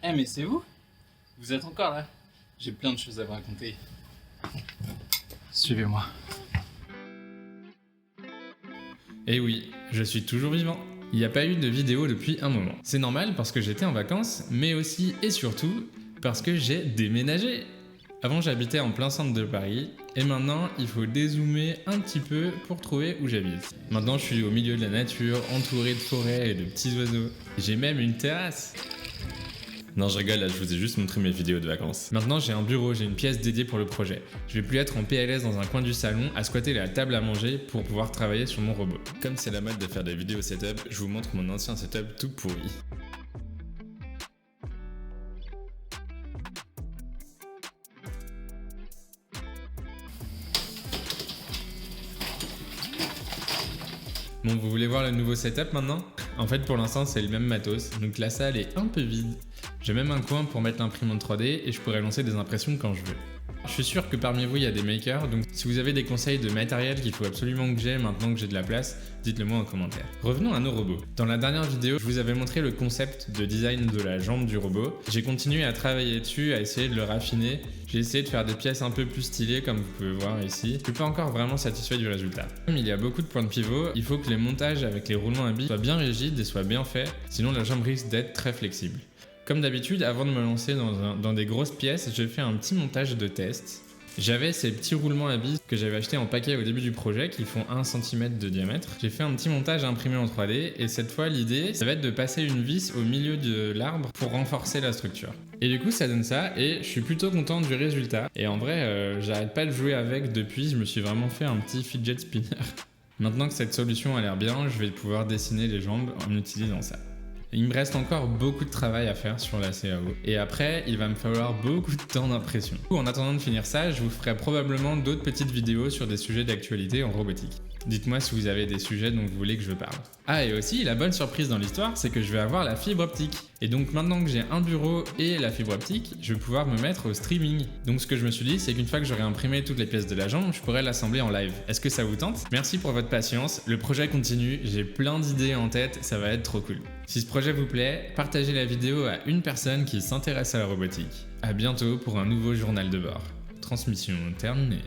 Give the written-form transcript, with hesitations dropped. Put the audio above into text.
Eh mais c'est vous? Vous êtes encore là? J'ai plein de choses à vous raconter. Suivez-moi. Eh oui, je suis toujours vivant. Il n'y a pas eu de vidéo depuis un moment. C'est normal parce que j'étais en vacances, mais aussi et surtout parce que j'ai déménagé. Avant j'habitais en plein centre de Paris, et maintenant il faut dézoomer un petit peu pour trouver où j'habite. Maintenant je suis au milieu de la nature, entouré de forêts et de petits oiseaux. J'ai même une terrasse. Non, je rigole, là, je vous ai juste montré mes vidéos de vacances. Maintenant, j'ai un bureau, j'ai une pièce dédiée pour le projet. Je vais plus être en PLS dans un coin du salon à squatter la table à manger pour pouvoir travailler sur mon robot. Comme c'est la mode de faire des vidéos setup, je vous montre mon ancien setup tout pourri. Bon, vous voulez voir le nouveau setup maintenant? En fait, pour l'instant, c'est le même matos, donc la salle est un peu vide. J'ai même un coin pour mettre l'imprimante 3D et je pourrais lancer des impressions quand je veux. Je suis sûr que parmi vous, il y a des makers, donc si vous avez des conseils de matériel qu'il faut absolument que j'ai maintenant que j'ai de la place, dites-le moi en commentaire. Revenons à nos robots. Dans la dernière vidéo, je vous avais montré le concept de design de la jambe du robot. J'ai continué à travailler dessus, à essayer de le raffiner. J'ai essayé de faire des pièces un peu plus stylées comme vous pouvez voir ici. Je suis pas encore vraiment satisfait du résultat. Comme il y a beaucoup de points de pivot, il faut que les montages avec les roulements à billes soient bien rigides et soient bien faits, sinon la jambe risque d'être très flexible. Comme d'habitude, avant de me lancer dans des grosses pièces, j'ai fait un petit montage de test. J'avais ces petits roulements à billes que j'avais achetés en paquet au début du projet qui font 1 cm de diamètre. J'ai fait un petit montage imprimé en 3D et cette fois l'idée ça va être de passer une vis au milieu de l'arbre pour renforcer la structure. Et du coup ça donne ça et je suis plutôt content du résultat. Et en vrai j'arrête pas de jouer avec depuis, je me suis vraiment fait un petit fidget spinner. Maintenant que cette solution a l'air bien, je vais pouvoir dessiner les jambes en utilisant ça. Il me reste encore beaucoup de travail à faire sur la CAO. Et après, il va me falloir beaucoup de temps d'impression. En attendant de finir ça, je vous ferai probablement d'autres petites vidéos sur des sujets d'actualité en robotique. Dites-moi si vous avez des sujets dont vous voulez que je parle. Ah, et aussi, la bonne surprise dans l'histoire, c'est que je vais avoir la fibre optique. Et donc maintenant que j'ai un bureau et la fibre optique, je vais pouvoir me mettre au streaming. Donc ce que je me suis dit, c'est qu'une fois que j'aurai imprimé toutes les pièces de la jambe, je pourrais l'assembler en live. Est-ce que ça vous tente? Merci pour votre patience, le projet continue, j'ai plein d'idées en tête, ça va être trop cool. Si ce projet vous plaît, partagez la vidéo à une personne qui s'intéresse à la robotique. À bientôt pour un nouveau journal de bord. Transmission terminée.